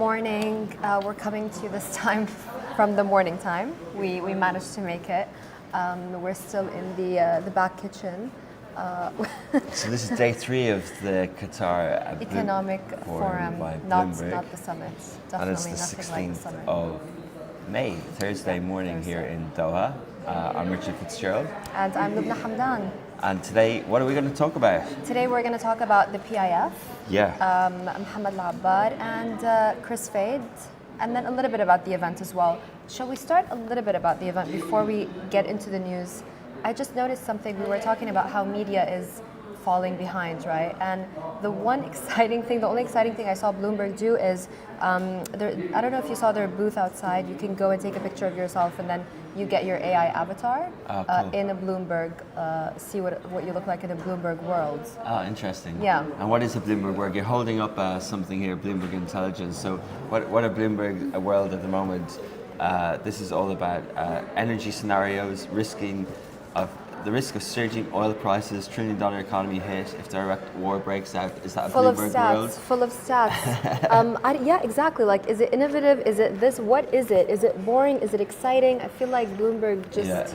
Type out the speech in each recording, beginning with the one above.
morning. We're coming to you this time from the morning time. We managed to make it. We're still in the back kitchen. So this is day 3 of the Qatar Economic Forum, not the summit. Definitely and it's the nothing 16th like the summit. of May, Thursday morning here in Doha. I'm Richard Fitzgerald. And I'm Lubna Hamdan. And today, what are we going to talk about? Today we're going to talk about the PIF, Yeah. Mohammed Alabbar and Kris Fade, and then a little bit about the event as well. Shall we start a little bit about the event before we get into the news? I just noticed something. We were talking about how media is falling behind, right? And the only exciting thing I saw Bloomberg do is, I don't know if you saw their booth outside. You can go and take a picture of yourself, and then you get your AI avatar Cool. in a Bloomberg, see what you look like in a Bloomberg world. Oh, interesting. Yeah. And what is a Bloomberg world? You're holding up something here, Bloomberg Intelligence. So what a Bloomberg world at the moment? This is all about energy scenarios, the risk of surging oil prices, $1 trillion economy hit if direct war breaks out. Is that a Bloomberg world? Full of stats. Yeah, exactly. Like, is it innovative? Is it this? What is it? Is it boring? Is it exciting? I feel like Bloomberg just.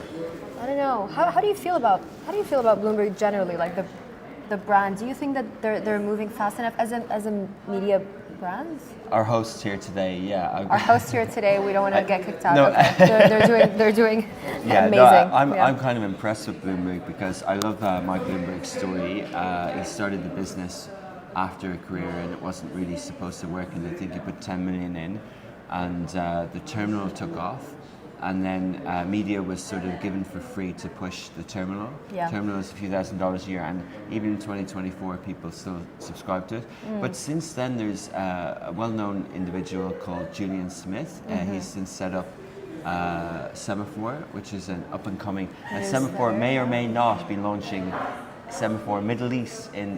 I don't know. How do you feel about Bloomberg generally? Like the brand. Do you think that they're moving fast enough as a media brand? Our host here today, yeah. Our host here today. We don't want to get kicked out. No. Okay. They're doing Yeah, amazing. no, I'm Yeah. kind of impressed with Bloomberg because I love Mike Bloomberg's story. He started the business after a career and it wasn't really supposed to work, and I think he put 10 million in, and the terminal took off, and then media was sort of given for free to push the terminal. Yeah. Terminal is a few $1,000s a year, and even in 2024 people still subscribe to it. But since then there's a well-known individual called Julian Smith. He's since set up Semaphore, which is an up-and-coming. Semaphore may or may not be launching Semaphore Middle East in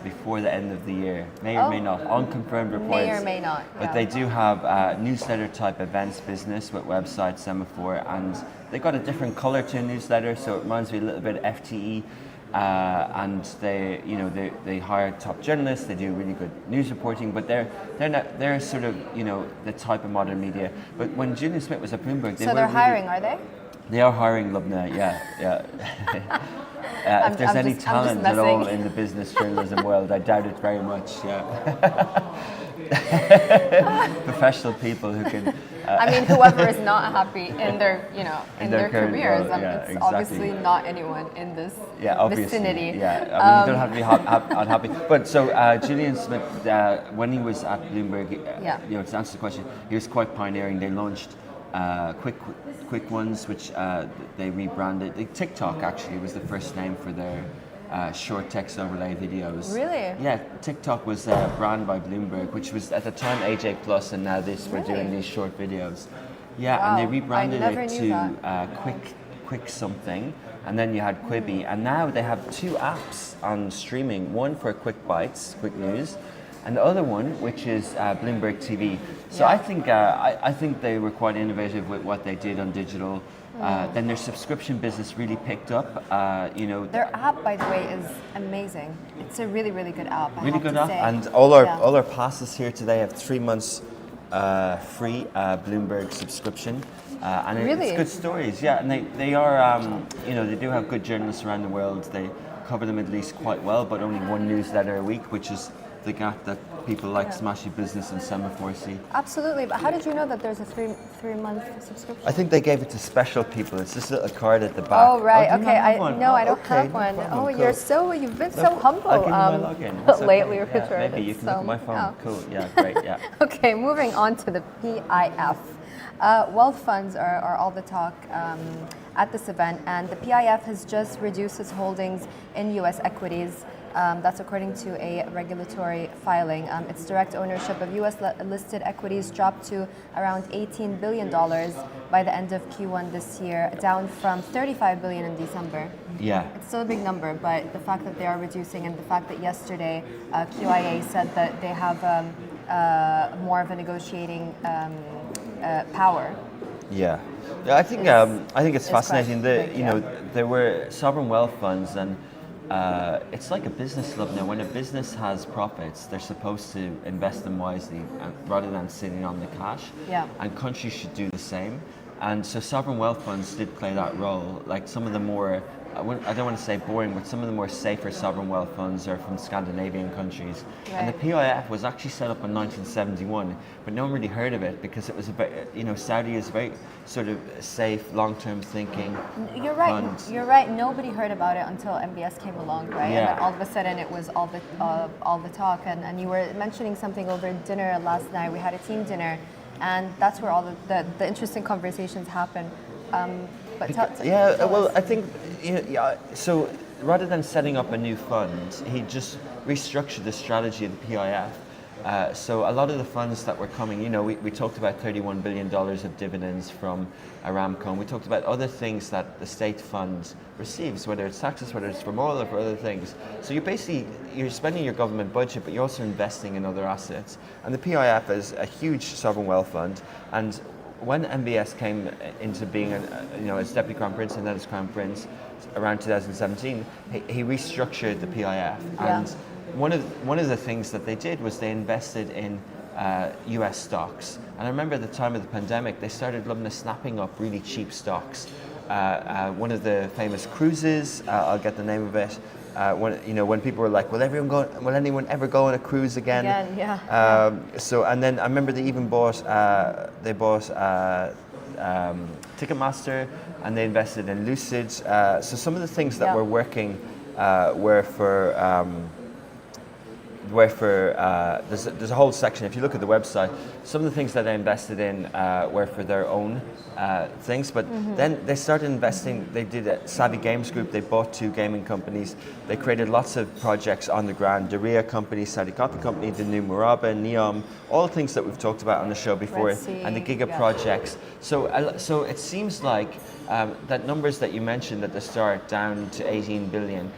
before the end of the year. May or may not. Unconfirmed reports. May or may not. But Yeah. they do have newsletter type events business with website Semaphore, and they got a different color to a newsletter, so it reminds me a little bit of FTE. And they hire top journalists. They do really good news reporting, but they're sort of the type of modern media. But when Julian Smith was at Bloomberg, They're hiring, are they? They are hiring, Lubna. Yeah. If there's any talent at all in the business journalism world, I doubt it very much. Yeah. Professional people who can. I mean, whoever is not happy in their, in their their current careers, role, yeah, it's exactly. obviously not anyone in this vicinity. Yeah, I mean, you don't have to be unhappy. But so Julian Smith, when he was at Bloomberg, to answer the question, he was quite pioneering. They launched quick ones, which they rebranded. TikTok actually was the first name for their short text overlay videos. Really? Yeah, TikTok was a brand by Bloomberg, which was at the time AJ Plus, and now we're doing these short videos. Yeah, Wow. and they rebranded I never it knew to quick something, and then you had Quibi, and now they have 2 apps on streaming. One for quick bites, quick news, and the other one, which is Bloomberg TV. So I think they were quite innovative with what they did on digital. Then their subscription business really picked up. Their app, by the way, is amazing. It's a really, really good app. I Really have good to app, say. and all our passes here today have 3 months free Bloomberg subscription. And Really? it's good stories, yeah. And they are, they do have good journalists around the world. They cover the Middle East quite well, but only 1 newsletter a week, which is the gap that people like Smashi Business and Semaphore see. Absolutely, but how did you know that there's a three-month subscription? I think they gave it to special people. It's this little card at the back. Oh right, do you okay. not have one? I don't Okay, have no one. problem, Oh, cool. you've been so humble. I'll give you my login. It's Lately, okay. Richard. Maybe you can look at my phone. Oh. Cool. Yeah, great. Yeah. Okay, moving on to the PIF. Wealth funds are all the talk at this event, and the PIF has just reduced its holdings in U.S. equities. That's according to a regulatory filing. Its direct ownership of U.S. listed equities dropped to around $18 billion by the end of Q1 this year, down from $35 billion in December. Yeah. It's still a big number, but the fact that they are reducing, and the fact that yesterday QIA said that they have more of a negotiating power. Yeah, I think it's fascinating. There were sovereign wealth funds, and it's like a business club now. When a business has profits, they're supposed to invest them wisely rather than sitting on the cash. Yeah. And countries should do the same. And so sovereign wealth funds did play that role. Like some of the more, I don't want to say boring, but some of the more safer sovereign wealth funds are from Scandinavian countries. Right. And the PIF was actually set up in 1971, but no one really heard of it because it was about, Saudi is very sort of safe, long-term thinking. You're right. fund. You're right. Nobody heard about it until MBS came along, right? Yeah. And then all of a sudden it was all the talk. And you were mentioning something over dinner last night. We had a team dinner, and that's where all the interesting conversations happen. But Well, I think, so rather than setting up a new fund, he just restructured the strategy of the PIF. So a lot of the funds that were coming, we talked about $31 billion of dividends from Aramco, and we talked about other things that the state fund receives, whether it's taxes, whether it's from oil or for other things. So you're spending your government budget, but you're also investing in other assets. And the PIF is a huge sovereign wealth fund, and when MBS came into being, as Deputy Crown Prince and then as Crown Prince around 2017, he restructured the PIF. Yeah. And one of the things that they did was they invested in US stocks. And I remember at the time of the pandemic, they started snapping up really cheap stocks. One of the famous cruises, I'll get the name of it, when people were like, will anyone ever go on a cruise again? Yeah. So, and then I remember they even bought Ticketmaster, and they invested in Lucid. So some of the things that were working were for there's a whole section. If you look at the website, some of the things that they invested in were for their own things, but then they started investing. They did a Savvy Games Group. They bought 2 gaming companies. They created lots of projects on the ground. Daria Company, Saudi Coffee Company, the new Muraba, Neom, all things that we've talked about on the show before, and the Giga projects. So it seems like that numbers that you mentioned at the start, down to 18 billion.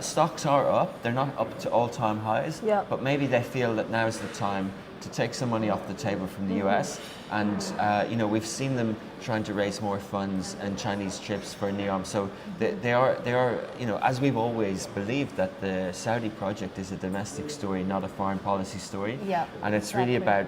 Stocks are up. They're not up to all-time highs, but maybe they feel that now is the time to take some money off the table from the US. And we've seen them trying to raise more funds and Chinese chips for NEOM. So they are as we've always believed, that the Saudi project is a domestic story, not a foreign policy story. Yeah, and it's really about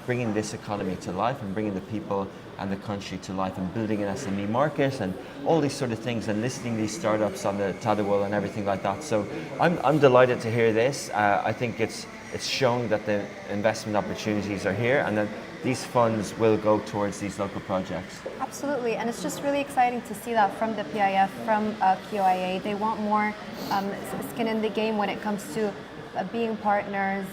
bringing this economy to life and bringing the people and the country to life and building an SME market and all these sort of things and listing these startups on the Tadawul and everything like that. So I'm delighted to hear this. I think it's showing that the investment opportunities are here and that these funds will go towards these local projects. Absolutely, and it's just really exciting to see that from the PIF, from QIA. They want more skin in the game when it comes to being partners,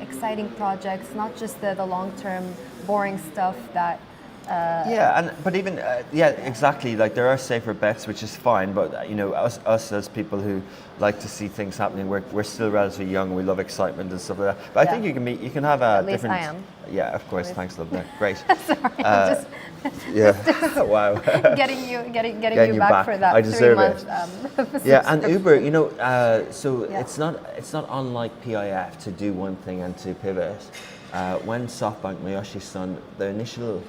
exciting projects, not just the long-term boring stuff that exactly. Like there are safer bets, which is fine. But us as people who like to see things happening, we're still relatively young. We love excitement and stuff like that. But I think you can have a different. At least I am. Yeah, of course. Thanks, love. There, great. Sorry, Wow. getting you back for that I deserve 3 months. Yeah, and Uber, it's not unlike PIF to do one thing and to pivot. When SoftBank, Mayoshi's son, the initial.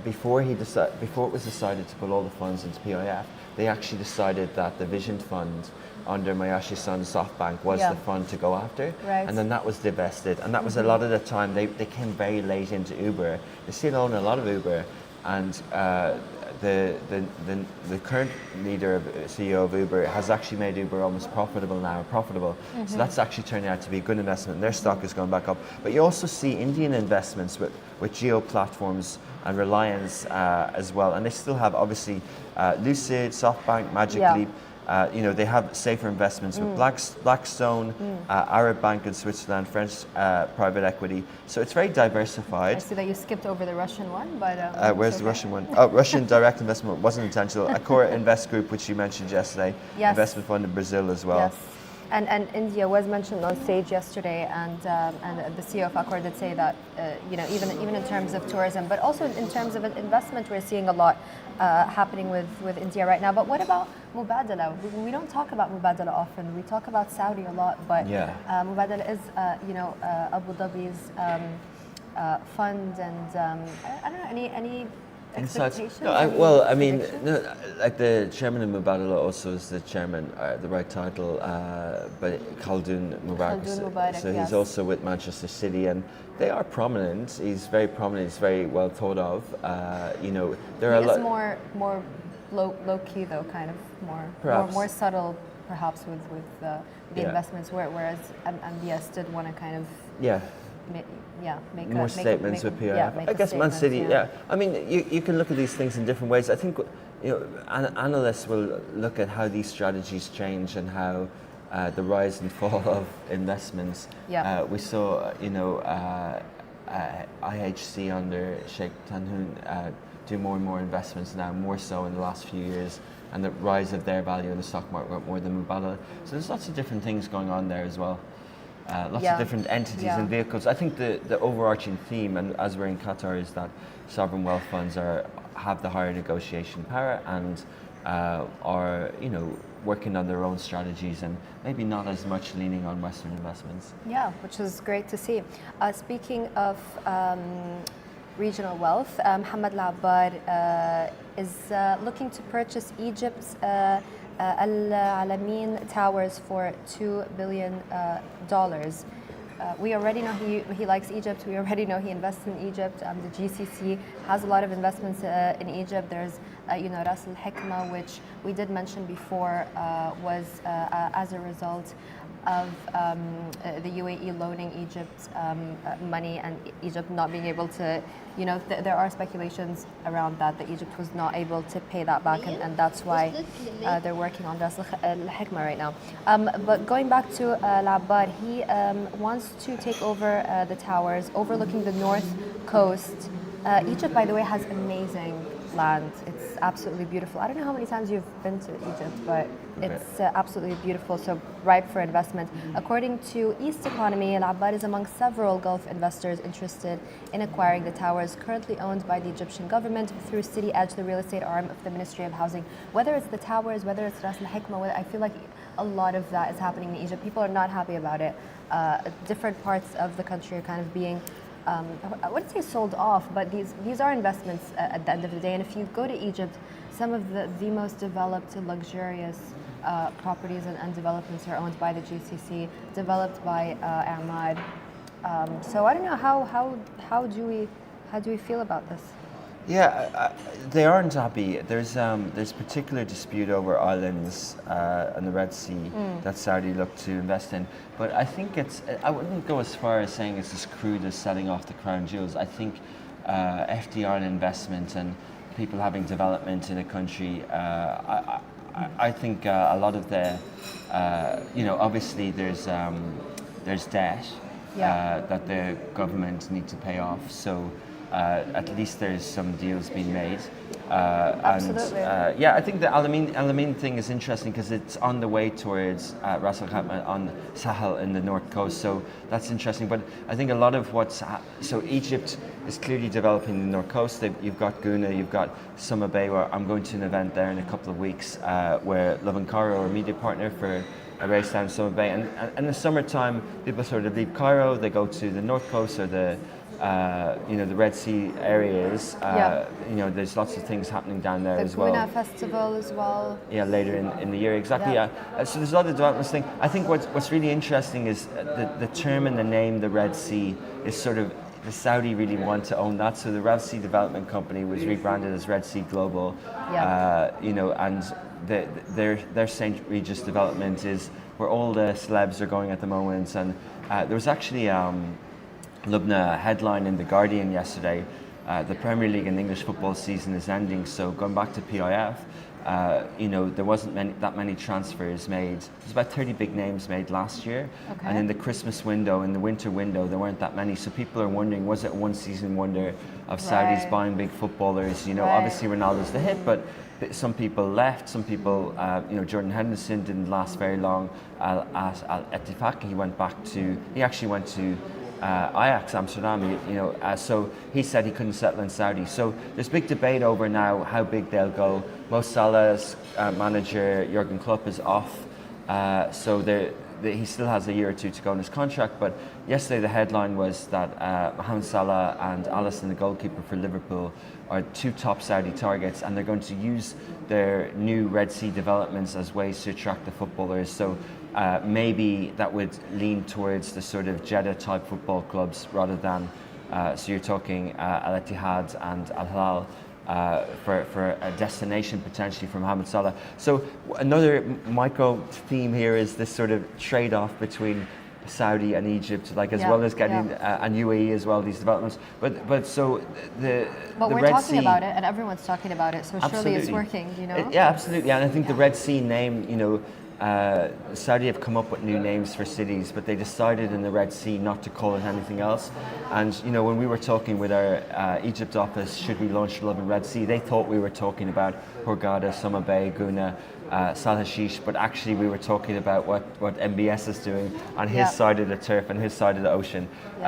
Before it was decided to put all the funds into PIF, they actually decided that the Vision Fund under Mayoshi's son SoftBank was the fund to go after, and then that was divested, and that was a lot of the time they came very late into Uber. They still own a lot of Uber, and the current leader, CEO of Uber, has actually made Uber almost profitable. So that's actually turning out to be a good investment. Their stock has gone back up. But you also see Indian investments with Geo platforms and Reliance as well. And they still have obviously Lucid, SoftBank, Magic Leap. They have safer investments with Blackstone, Arab Bank in Switzerland, French private equity. So it's very diversified. I see that you skipped over the Russian one, but where's the Russian one? Oh, Russian direct investment wasn't intentional. Accor Invest Group, which you mentioned yesterday, investment fund in Brazil as well. Yes. And India was mentioned on stage yesterday, and the CEO of Accor did say that even in terms of tourism, but also in terms of investment, we're seeing a lot happening with India right now. But what about Mubadala? We don't talk about Mubadala often. We talk about Saudi a lot, but Mubadala is Abu Dhabi's fund, and I don't know Insights. Expectations? No, Any well, I mean, predictions? no, like the chairman of Mubadala also is the chairman, the right title, but Khaldun Mubarak. Khaldun Mubarak, So yes. he's also with Manchester City, and they are prominent. He's very prominent. He's very well thought of. You know, there are He a is lot. more low key though, kind of Perhaps. more subtle, perhaps with the Yeah. investments. Whereas MBS did want to kind of Yeah. make More statements with PIF. Yeah, make I a guess Man statement, City, yeah. yeah. I mean, you can look at these things in different ways. I think analysts will look at how these strategies change and how the rise and fall of investments. Yeah. We saw, IHC under Sheikh Tanhoun do more and more investments now, more so in the last few years, and the rise of their value in the stock market got more than Mubadala. So there's lots of different things going on there as well. Lots Yeah. of different entities Yeah. and vehicles. I think the overarching theme, and as we're in Qatar, is that sovereign wealth funds have the higher negotiation power and are working on their own strategies and maybe not as much leaning on Western investments. Yeah, which is great to see. Speaking of regional wealth, Mohammed Alabbar is looking to purchase Egypt's Al-Alamin Towers for $2 billion. We already know he likes Egypt. We already know he invests in Egypt. The GCC has a lot of investments in Egypt. There's, Ras Al Hikma, which we did mention before, was as a result of the UAE loaning Egypt money and Egypt not being able to, there are speculations around that Egypt was not able to pay that back, and that's why they're working on Ras Al Hikma right now. But going back to Alabbar, he wants to take over the towers overlooking the north coast. Egypt, by the way, has amazing land. It's absolutely beautiful. I don't know how many times you've been to Egypt, but it's absolutely beautiful, so ripe for investment. According to East Economy, Alabbar is among several Gulf investors interested in acquiring the towers currently owned by the Egyptian government through City Edge, the real estate arm of the Ministry of Housing. Whether it's the towers, whether it's Ras Al Hikma, I feel like a lot of that is happening in Egypt. People are not happy about it. Different parts of the country are kind of being I wouldn't say sold off, but these are investments at the end of the day. And if you go to Egypt, some of the most developed, luxurious properties and developments are owned by the GCC, developed by Ahmad. So I don't know how do we feel about this? Yeah, they aren't happy. There's particular dispute over islands and the Red Sea that Saudi look to invest in. But I think I wouldn't go as far as saying it's as crude as selling off the crown jewels. I think FDR and investment and people having development in a country, I think a lot of the, obviously there's debt that the government need to pay off. So at least there's some deals being made. Absolutely. And I think the Alamein thing is interesting because it's on the way towards Ras Al Khaimah on Sahel in the north coast. So that's interesting. But I think a lot of so Egypt is clearly developing the north coast. You've got Guna, you've got Summa Bay, where I'm going to an event there in a couple of weeks where Love and Cairo are a media partner for a race down Summa Bay. And in the summertime, people sort of leave Cairo, they go to the north coast or the Red Sea areas. There's lots of things happening down there as well. The Guna Festival as well. Yeah, later in the year, exactly. Yeah. So there's a lot of developments thing. I think what's really interesting is the term and the name, the Red Sea, is sort of the Saudi really want to own that. So the Red Sea Development Company was rebranded as Red Sea Global. Yeah. And their St. Regis development is where all the celebs are going at the moment. And there was actually Lubna headline in The Guardian yesterday. The Premier League and English football season is ending, so going back to PIF, there wasn't that many transfers made. There's about 30 big names made last year, and in the Christmas window, in the winter window, there weren't that many. So people are wondering, was it a one-season wonder of Saudis buying big footballers? Obviously Ronaldo's the hit, but some people left. Some people, Jordan Henderson didn't last very long at Al-Ettifaq. He actually went to Ajax Amsterdam, so he said he couldn't settle in Saudi. So there's big debate over now how big they'll go. Mo Salah's manager Jurgen Klopp is off, so he still has a year or two to go on his contract. But yesterday the headline was that Mohamed Salah and Alisson, the goalkeeper for Liverpool, are two top Saudi targets, and they're going to use their new Red Sea developments as ways to attract the footballers. So maybe that would lean towards the sort of Jeddah type football clubs rather than, so you're talking Al Ittihad and Al Hilal. For a destination potentially for Mohamed Salah. So another micro theme here is this sort of trade-off between Saudi and Egypt, like as well as getting and UAE as well, these developments. But so the we're Red talking Sea, about it, and everyone's talking about it. So surely it's working, you know. Yeah, absolutely. And I think the Red Sea name, you know. Saudi have come up with new names for cities, but they decided in the Red Sea not to call it anything else. And you know, when we were talking with our Egypt office, should we launch Love in Red Sea, they thought we were talking about Hurghada, Summa Bay, Guna, Sal Hashish, but actually we were talking about what MBS is doing on his side of the turf and his side of the ocean.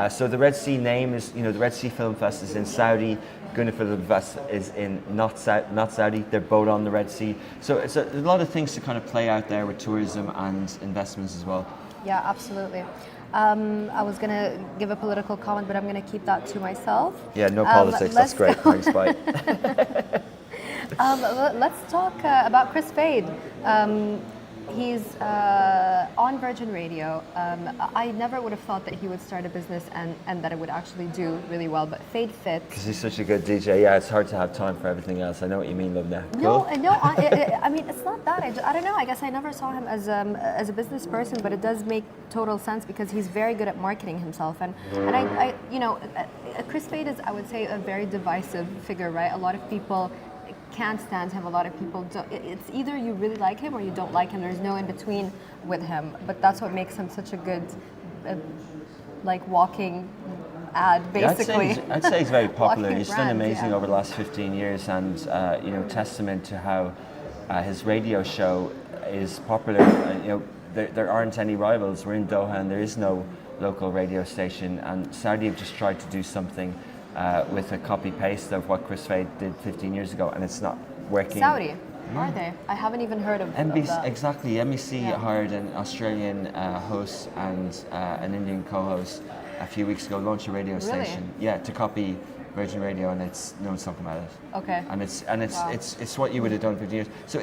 So the Red Sea name is, you know, the Red Sea Film Fest is in Saudi. Guna Film Fest is in not Saudi. They're both on the Red Sea. So it's a lot of things to kind of play out there with tourism and investments as well. Yeah, absolutely. I was going to give a political comment, but I'm going to keep that to myself. Yeah, no politics. That's great. Thanks, bye. Let's talk about Kris Fade. He's on Virgin Radio. I never would have thought that he would start a business and that it would actually do really well, but Fade fits. Because he's such a good DJ. Yeah, it's hard to have time for everything else. I know what you mean, Lubna. No, I mean, it's not that. I don't know. I guess I never saw him as a business person, but it does make total sense because he's very good at marketing himself. And I you know, Kris Fade is, I would say, a very divisive figure, right? A lot of people can't stand him. A lot of people don't. It's either you really like him or you don't like him. There's no in between with him. But that's what makes him such a good, like walking ad, basically. Yeah, I'd say he's very popular. He's done amazing over the last 15 years, and you know, testament to how his radio show is popular. You know, there aren't any rivals. We're in Doha, and there is no local radio station. And Saudi have just tried to do something with a copy-paste of what Kris Fade did 15 years ago, and it's not working. Saudi, are they? I haven't even heard of that. Exactly. NBC hired an Australian host and an Indian co-host a few weeks ago, launched a radio station. Yeah, to copy Virgin Radio, and no one's talking about it. Okay. And it's what you would have done 15 years. So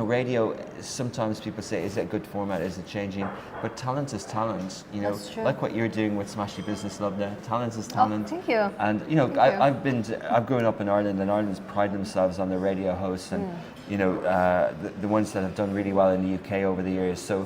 radio, sometimes people say, is it a good format, is it changing? But talent is talent, you know. That's true. Like what you're doing with Smashi Business Lubna. Talent is talent. Oh, thank you. And you know, I've grown up in Ireland, and Ireland's pride themselves on their radio hosts, and you know, the ones that have done really well in the UK over the years. So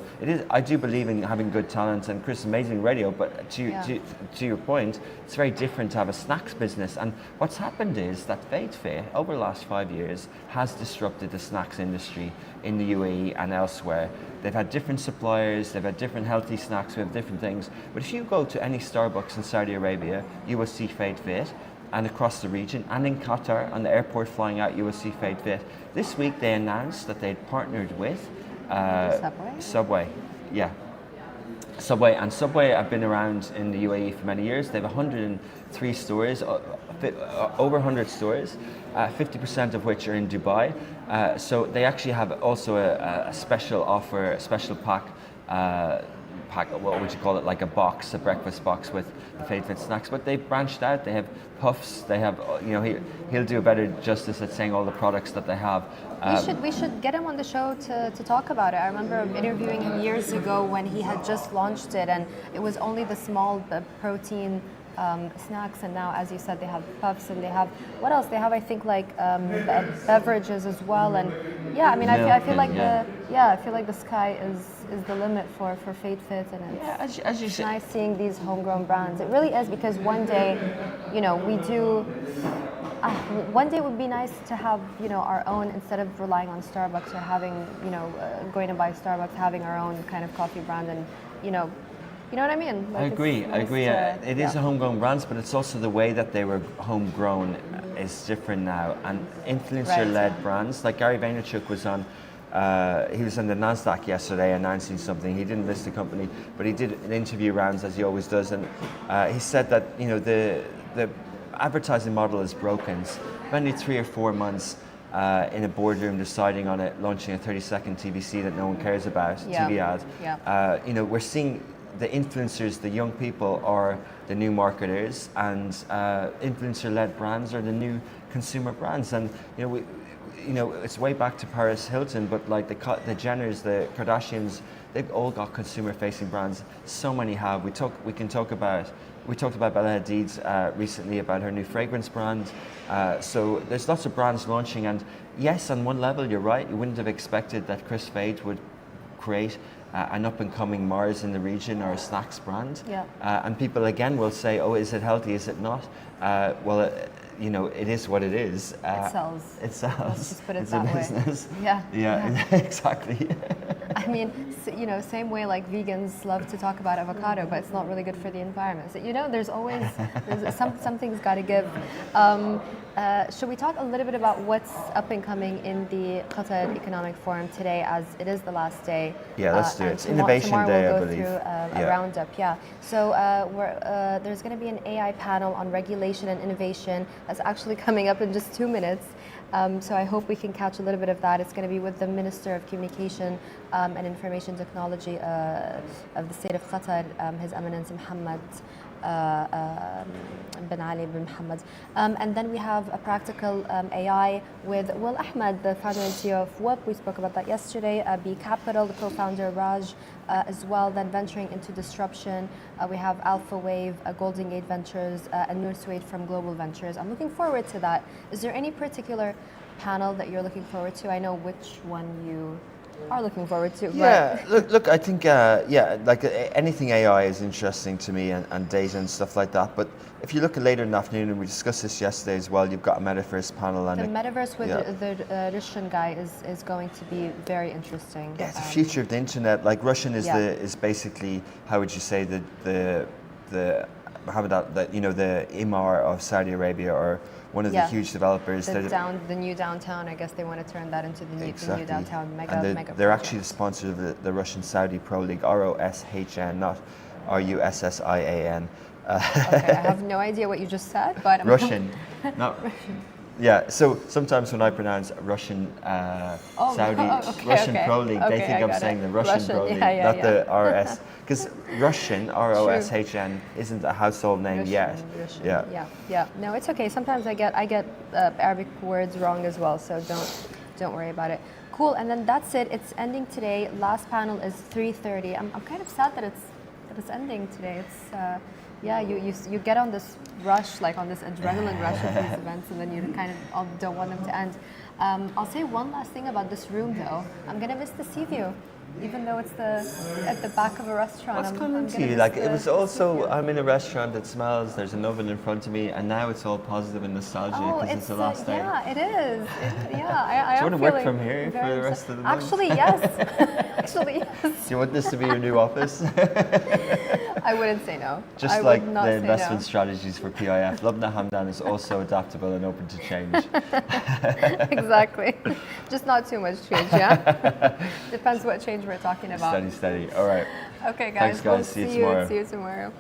I do believe in having good talent, and Kris, amazing radio. But to your point, it's very different to have a snacks business. And what's happened is that Fade over the last 5 years has disrupted the snacks industry in the UAE and elsewhere. They've had different suppliers, they've had different healthy snacks, we have different things. But if you go to any Starbucks in Saudi Arabia, you will see Fade Fit, and across the region, and in Qatar, on the airport flying out, you will see Fade Fit. This week they announced that they'd partnered with Subway. Yeah. Subway have been around in the UAE for many years. They have 103 stores, over 100 stores, 50% of which are in Dubai. So they actually have also a special offer, a special pack, what would you call it, like a box, a breakfast box with the Fade Fit snacks. But they've branched out. They have puffs. They have, you know, he'll do a better justice at saying all the products that they have. We should get him on the show to talk about it. I remember interviewing him years ago when he had just launched it, and it was only the small protein snacks, and now, as you said, they have puffs, and they have, what else? They have, I think, like beverages as well, and yeah, I mean, I feel like the sky is the limit for Fade Fit, and it's nice seeing these homegrown brands. It really is, because one day, you know, one day it would be nice to have, you know, our own, instead of relying on Starbucks or having, you know, going to buy Starbucks, having our own kind of coffee brand, and you know what I mean? Like, I agree. It is a homegrown brand, but it's also the way that they were homegrown is different now. And influencer-led brands, like Gary Vaynerchuk was on, he was on the NASDAQ yesterday announcing something. He didn't list the company, but he did an interview rounds, as he always does, and he said that, you know, the advertising model is broken. Only 3 or 4 months in a boardroom deciding on it, launching a 30-second TVC that no one cares about, Yeah. TV ad. Yeah. You know, we're seeing the influencers, the young people are the new marketers, and influencer-led brands are the new consumer brands. And you know, it's way back to Paris Hilton, but like the Jenners, the Kardashians, they've all got consumer-facing brands. So many have. We talked about Bella Hadid recently about her new fragrance brand. So there's lots of brands launching, and yes, on one level, you're right. You wouldn't have expected that Kris Fade would create an up-and-coming Mars in the region or a snacks brand. Yeah. And people again will say, "Oh, is it healthy? Is it not?" Well, you know, it is what it is. It sells. It sells. Let's just put it it's that a business. way. Yeah. Yeah, exactly. I mean, you know, same way like vegans love to talk about avocado, but it's not really good for the environment. So, you know, there's something's got to give. Should we talk a little bit about what's up and coming in the Qatar Economic Forum today, as it is the last day? Yeah, let's do it. It's Tomorrow Innovation Day, we'll I go believe. through a roundup. Yeah. So there's going to be an AI panel on regulation and innovation that's actually coming up in just 2 minutes. So I hope we can catch a little bit of that. It's going to be with the Minister of Communication and Information Technology of the state of Qatar, His Eminence Mohammed bin Ali bin Mohammed. And then we have a practical AI with Will Ahmed, the founder and CEO of WUP. We spoke about that yesterday. B Capital, the co-founder Raj, as well. Then venturing into disruption, we have Alpha Wave, Golden Gate Ventures, and Noor Suede from Global Ventures. I'm looking forward to that. Is there any particular panel that you're looking forward to? I know which one you are looking forward to. Yeah, look, I think, anything AI is interesting to me, and data and stuff like that. But if you look at later in the afternoon, and we discussed this yesterday as well, you've got a metaverse panel. And the metaverse with the Russian guy is going to be very interesting. Yeah, it's the future of the internet. Like Russian is basically, how would you say, the Imar of Saudi Arabia, or one of the huge developers. The new downtown, I guess they want to turn that into the new downtown mega project. They're actually the sponsor of the Russian Saudi Pro League, ROSHN, not RUSSIAN. Okay, I have no idea what you just said, but I'm Russian, not Russian. Yeah, so sometimes when I pronounce Russian Russian Pro League, they think I'm saying the Russian Pro League, not the RS. Because Russian, ROSHN, isn't a household name yet. Russian. Yeah. No, it's okay. Sometimes I get Arabic words wrong as well, so don't worry about it. Cool, and then that's it. It's ending today. Last panel is 3:30. I'm kind of sad that it's ending today. It's you get on this rush, like on this adrenaline rush of these events, and then you kind of don't want them to end. I'll say one last thing about this room, though. I'm gonna miss the sea view, even though it's at the back of a restaurant. What's coming to you? Like, it was also, I'm in a restaurant that smells, there's an oven in front of me, and now it's all positive and nostalgia because it's the last day. Yeah, it is. Do you want to work from here for the rest of the month? Actually, yes. Do you want this to be your new office? I wouldn't say no. Just like the investment strategies for PIF, Lubna Hamdan is also adaptable and open to change. Exactly. Just not too much change, yeah? Depends what change we're talking about. Steady. All right. Okay, guys. Thanks, guys. See you tomorrow. See you tomorrow.